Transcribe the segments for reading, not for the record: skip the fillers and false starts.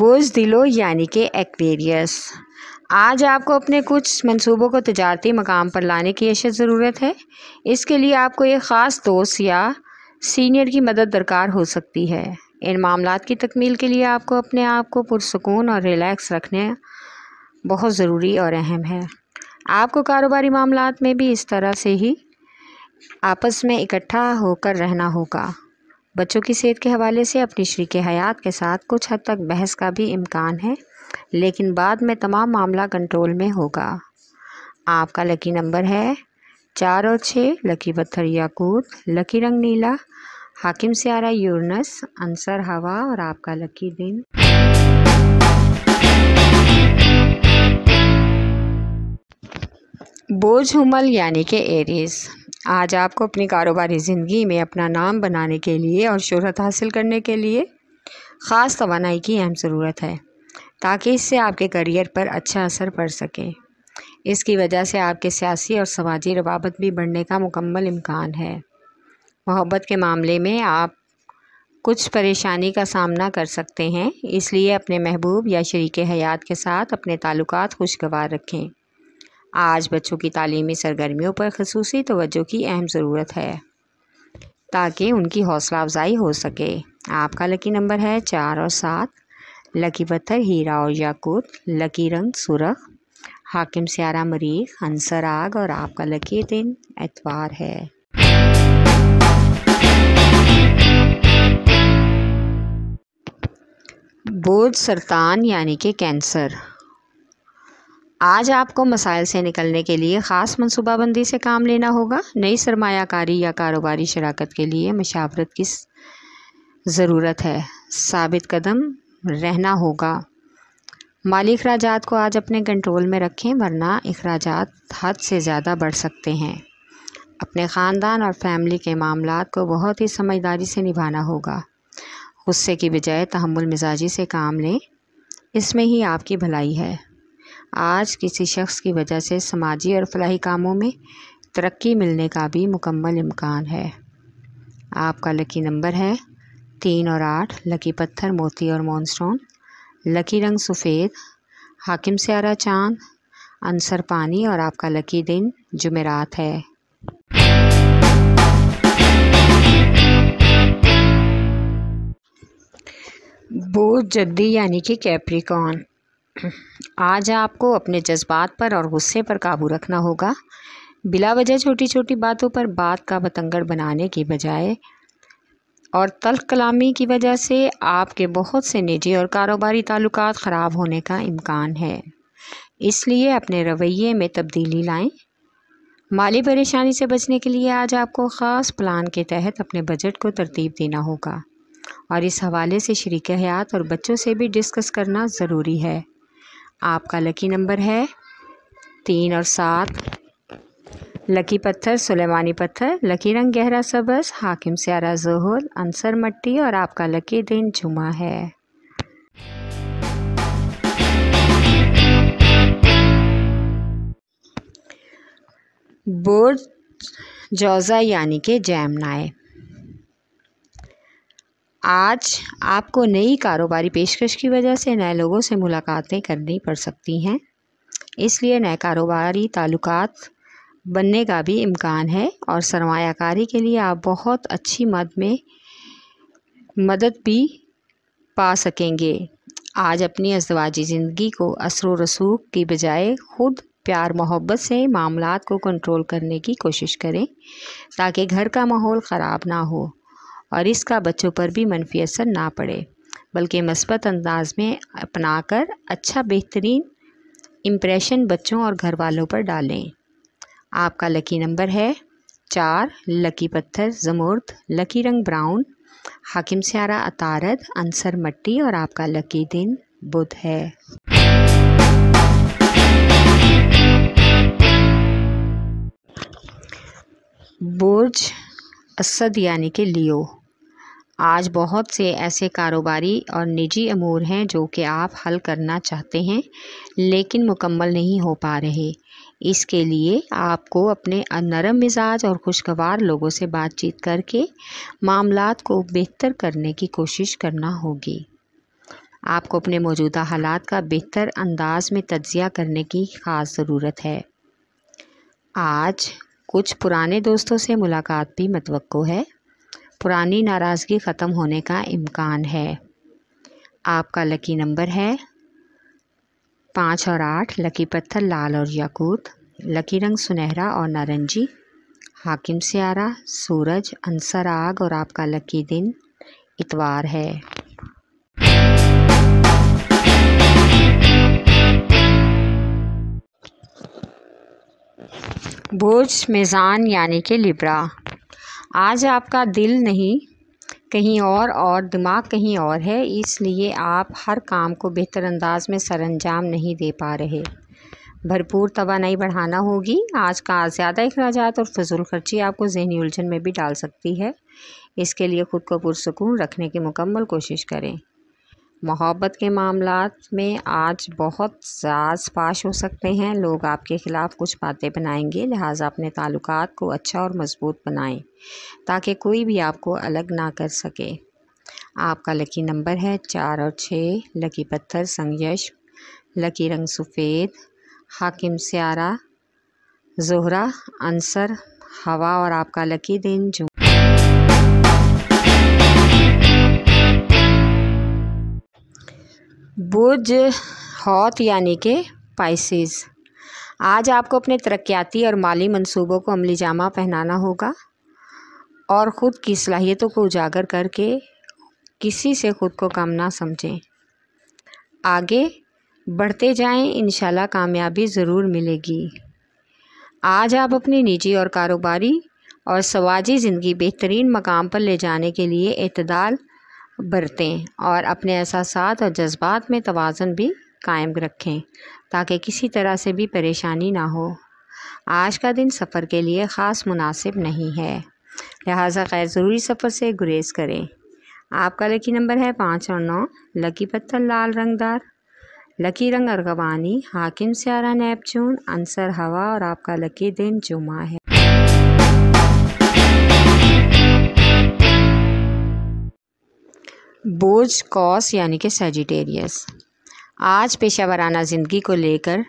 बोझ दिलो यानी कि एक्वेरियस। आज आपको अपने कुछ मंसूबों को तजारती मकाम पर लाने की अशद ज़रूरत है। इसके लिए आपको एक ख़ास दोस्त या सीनियर की मदद दरकार हो सकती है। इन मामलात की तकमील के लिए आपको अपने आप को पुरसुकून और रिलैक्स रखने बहुत ज़रूरी और अहम है। आपको कारोबारी मामलात में भी इस तरह से ही आपस में इकट्ठा होकर रहना होगा। बच्चों की सेहत के हवाले से अपनी शरीके हयात के साथ कुछ हद तक बहस का भी इम्कान है, लेकिन बाद में तमाम मामला कंट्रोल में होगा। आपका लकी नंबर है 4 और 6, लकी पत्थर याकूत, लकी रंग नीला, हाकिम सियारा यूरनस, अंसर हवा और आपका लकी दिन बोझ हुमल यानी कि एरीज। आज आपको अपनी कारोबारी ज़िंदगी में अपना नाम बनाने के लिए और शोहरत हासिल करने के लिए ख़ास तवानाई की अहम ज़रूरत है, ताकि इससे आपके करियर पर अच्छा असर पड़ सके। इसकी वजह से आपके सियासी और समाजी रवाबत भी बढ़ने का मुकम्मल इम्कान है। मोहब्बत के मामले में आप कुछ परेशानी का सामना कर सकते हैं, इसलिए अपने महबूब या शरीके हयात के साथ अपने ताल्लुकात खुशगवार रखें। आज बच्चों की तालीमी सरगर्मियों पर ख़ुसूसी तवज्जो की अहम ज़रूरत है, ताकि उनकी हौसला अफजाई हो सके। आपका लकी नंबर है 4 और 7, लकी पत्थर हीरा और याकूत, लकी रंग सुरख, हाकिम सियारा मरीख, अंसर आग और आपका लकी दिन एतवार है। बोझ सरतान यानी कि कैंसर। आज आपको मसाइल से निकलने के लिए ख़ास मनसूबाबंदी से काम लेना होगा। नई सरमायाकारी या कारोबारी शराकत के लिए मशावरत की ज़रूरत है। साबित कदम रहना होगा। माली अखराजात को आज अपने कंट्रोल में रखें, वरना अखराजात हद से ज़्यादा बढ़ सकते हैं। अपने ख़ानदान और फैमिली के मामलात को बहुत ही समझदारी से निभाना होगा। गुस्से की बजाय तहम्मुल मिजाजी से काम लें, इसमें ही आपकी भलाई है। आज किसी शख्स की वजह से समाजी और फलाही कामों में तरक्की मिलने का भी मुकम्मल इम्कान है। आपका लकी नंबर है 3 और 8, लकी पत्थर मोती और मोनस्टोन, लकी रंग सफ़ेद, हाकिम सियारा चाँद, अंसर पानी और आपका लकी दिन जुमेरात है। बोझ जद्दी यानी कि कैप्रिकॉर्न। आज आपको अपने जज्बात पर और गुस्से पर काबू रखना होगा। बिला वजह छोटी छोटी बातों पर बात का बतंगड़ बनाने की बजाय और तल्ख कलामी की वजह से आपके बहुत से निजी और कारोबारी ताल्लुकात ख़राब होने का इम्कान है। इसलिए अपने रवैये में तब्दीली लाएं। माली परेशानी से बचने के लिए आज आपको ख़ास प्लान के तहत अपने बजट को तरतीब देना होगा, और इस हवाले से शरीके हयात और बच्चों से भी डिस्कस करना ज़रूरी है। आपका लकी नंबर है 3 और 7, लकी पत्थर सुलेमानी पत्थर, लकी रंग गहरा सबज, हाकिम सियारा ज़ोहल, अंसर मट्टी और आपका लकी दिन जुमा है। बोझ जौज़ा यानी कि जैमनाए। आज आपको नई कारोबारी पेशकश की वजह से नए लोगों से मुलाकातें करनी पड़ सकती हैं, इसलिए नए कारोबारी ताल्लुकात बनने का भी इम्कान है और सरमायाकारी के लिए आप बहुत अच्छी मदद भी पा सकेंगे। आज अपनी अज़दवाजी ज़िंदगी को असर रसूख की बजाय खुद प्यार मोहब्बत से मामलात को कंट्रोल करने की कोशिश करें, ताकि घर का माहौल ख़राब ना हो और इसका बच्चों पर भी मनफी असर ना पड़े, बल्कि मस्बत अंदाज में अपनाकर अच्छा बेहतरीन इम्प्रेशन बच्चों और घर वालों पर डालें। आपका लकी नंबर है 4, लकी पत्थर ज़मुर्द, लकी रंग ब्राउन, हाकिम सियारा अतारद, अंसर मट्टी और आपका लकी दिन बुध है। बोझ असद यानी कि लियो। आज बहुत से ऐसे कारोबारी और निजी अमूर हैं जो कि आप हल करना चाहते हैं, लेकिन मुकम्मल नहीं हो पा रहे। इसके लिए आपको अपने नरम मिजाज और खुशगवार लोगों से बातचीत करके मामलात को बेहतर करने की कोशिश करना होगी। आपको अपने मौजूदा हालात का बेहतर अंदाज में तज्ज़िया करने की ख़ास ज़रूरत है। आज कुछ पुराने दोस्तों से मुलाकात भी मुतवक्को है। पुरानी नाराज़गी ख़त्म होने का इम्कान है। आपका लकी नंबर है 5 और 8। लकी पत्थर लाल और याकूत। लकी रंग सुनहरा और नारंगी। हाकिम सियारा, सूरज, अंसर आग और आपका लकी दिन इतवार है। बुर्ज मीज़ान यानी कि लिब्रा। आज आपका दिल नहीं कहीं और दिमाग कहीं और है, इसलिए आप हर काम को बेहतर अंदाज में सरअंजाम नहीं दे पा रहे। भरपूर तवानाई बढ़ाना होगी। आज का ज़्यादा अखराजात और फजूल खर्ची आपको ज़हनी उलझन में भी डाल सकती है। इसके लिए ख़ुद को पुरसुकून रखने की मुकम्मल कोशिश करें। मोहब्बत के मामलात में आज बहुत साज पाश हो सकते हैं। लोग आपके ख़िलाफ़ कुछ बातें बनाएंगे, लिहाजा अपने ताल्लुकात को अच्छा और मज़बूत बनाएं ताकि कोई भी आपको अलग ना कर सके। आपका लकी नंबर है 4 और 6। लकी पत्थर संगयश। लकी रंग सफ़ेद। हाकिम सियारा, ज़ोहरा, अंसर, हवा और आपका लकी दिन बुर्ज हौत यानी कि पाइसेस। आज आपको अपने तरक्याती और माली मंसूबों को अमली जामा पहनाना होगा और ख़ुद की सलाहियतों को उजागर करके किसी से ख़ुद को कम ना समझें। आगे बढ़ते जाएं, इंशाल्लाह कामयाबी ज़रूर मिलेगी। आज आप अपनी निजी और कारोबारी और समाजी ज़िंदगी बेहतरीन मकाम पर ले जाने के लिए एतदाल बरतें और अपने एहसासात और जज्बात में तवाज़ुन भी कायम रखें ताकि किसी तरह से भी परेशानी ना हो। आज का दिन सफ़र के लिए ख़ास मुनासिब नहीं है, लिहाजा गैर ज़रूरी सफ़र से गुरेज करें। आपका लकी नंबर है 5 और 9। लकी पत्थर लाल रंगदार। लकी रंग अर्गवानी। हाकिम सियारा नेपचून। अंसर हवा और आपका लकी दिन जुमा है। बुर्ज कौस यानी कि सजिटेरियस। आज पेशेवराना ज़िंदगी को लेकर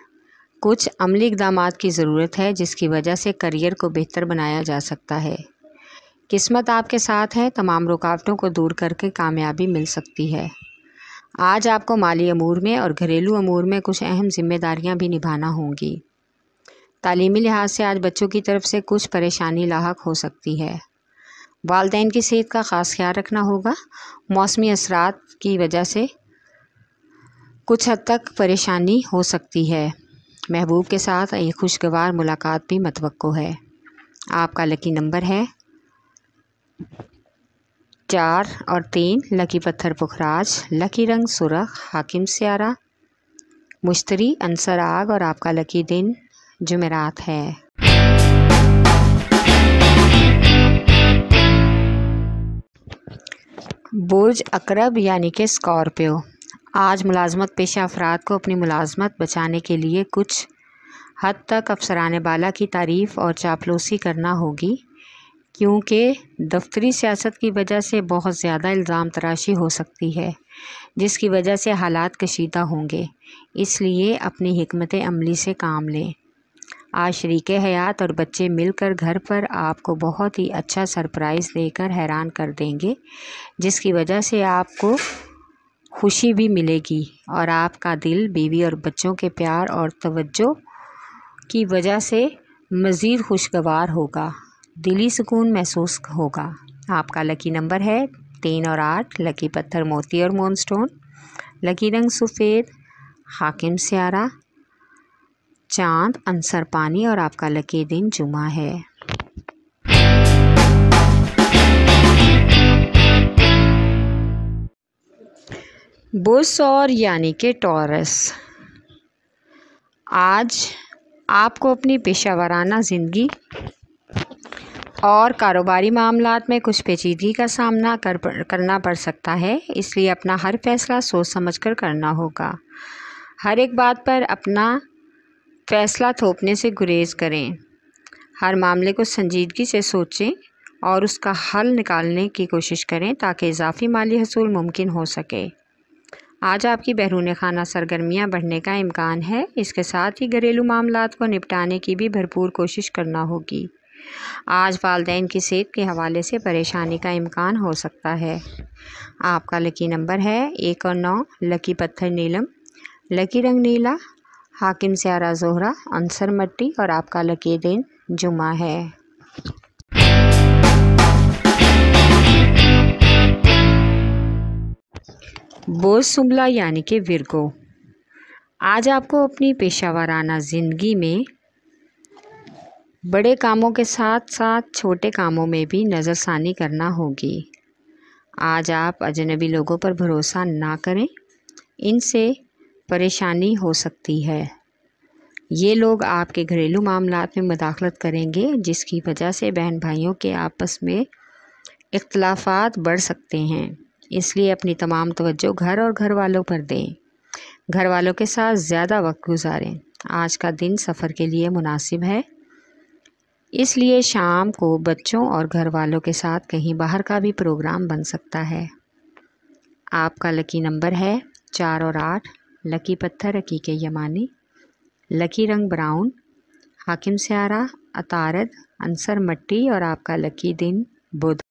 कुछ अमली इक़दामात की ज़रूरत है जिसकी वजह से करियर को बेहतर बनाया जा सकता है। किस्मत आपके साथ है, तमाम रुकावटों को दूर करके कामयाबी मिल सकती है। आज आपको माली अमूर में और घरेलू अमूर में कुछ अहम जिम्मेदारियां भी निभाना होंगी। तालीमी लिहाज से आज बच्चों की तरफ से कुछ परेशानी लाहक हो सकती है। वालिदैन की सेहत का ख़ास ख्याल रखना होगा। मौसमी असरात की वजह से कुछ हद तक परेशानी हो सकती है। महबूब के साथ एक खुशगवार मुलाकात भी मुतवक्को है। आपका लकी नंबर है 4 और 3। लकी पत्थर पुखराज। लकी रंग सुरख। हाकिम सियारा, मुश्तरी, अंसर आग और आपका लकी दिन जुमेरात है। बुर्ज अकरब यानी कि स्कॉर्पियो। आज मुलाजमत पेशा अफराद को अपनी मुलाजमत बचाने के लिए कुछ हद तक अफसरान बाला की तारीफ़ और चापलूसी करना होगी, क्योंकि दफ्तरी सियासत की वजह से बहुत ज़्यादा इल्ज़ाम तराशी हो सकती है जिसकी वजह से हालात कशीदा होंगे। इसलिए अपनी हिकमत अमली से काम लें। आज शरीके हयात और बच्चे मिलकर घर पर आपको बहुत ही अच्छा सरप्राइज़ देकर हैरान कर देंगे, जिसकी वजह से आपको खुशी भी मिलेगी और आपका दिल बीवी और बच्चों के प्यार और तवज्जो की वजह से मज़ीद खुशगवार होगा। दिली सुकून महसूस होगा। आपका लकी नंबर है 3 और 8। लकी पत्थर मोती और मूनस्टोन। लकी रंग सफ़ेद। हाकिम सियारा, चाँद, अंसर पानी और आपका लकी दिन जुमा है। बुर्ज और यानी कि टॉरस। आज आपको अपनी पेशेवराना ज़िंदगी और कारोबारी मामलात में कुछ पेचीदगी का सामना करना पड़ सकता है, इसलिए अपना हर फैसला सोच समझकर करना होगा। हर एक बात पर अपना फैसला थोपने से गुरेज करें। हर मामले को संजीदगी से सोचें और उसका हल निकालने की कोशिश करें ताकि इजाफी माली हसूल मुमकिन हो सके। आज आपकी बैरून खाना सरगर्मियां बढ़ने का इम्कान है। इसके साथ ही घरेलू मामलात को निपटाने की भी भरपूर कोशिश करना होगी। आज वालिदैन की सेहत के हवाले से परेशानी का इम्कान हो सकता है। आपका लकी नंबर है 1 और 9, लकी पत्थर नीलम, लकी रंग नीला, हाकिम स्यारा जोहरा, अंसर मट्टी और आपका लकी दिन जुमा है। बोझ सुंबला यानी कि विर्गो, आज आपको अपनी पेशावराना ज़िंदगी में बड़े कामों के साथ साथ छोटे कामों में भी नज़रसानी करना होगी। आज आप अजनबी लोगों पर भरोसा ना करें, इनसे परेशानी हो सकती है। ये लोग आपके घरेलू मामलात में मुदाखलत करेंगे, जिसकी वजह से बहन भाइयों के आपस में इख्तलाफात बढ़ सकते हैं। इसलिए अपनी तमाम तवज्जो घर और घर वालों पर दें। घर वालों के साथ ज़्यादा वक्त गुजारें। आज का दिन सफ़र के लिए मुनासिब है, इसलिए शाम को बच्चों और घर वालों के साथ कहीं बाहर का भी प्रोग्राम बन सकता है। आपका लकी नंबर है 4 और 8, लकी पत्थर हकीके यमानी, लकी रंग ब्राउन, हाकिम स्यारा, अतारद, अंसर मट्टी और आपका लकी दिन बुध।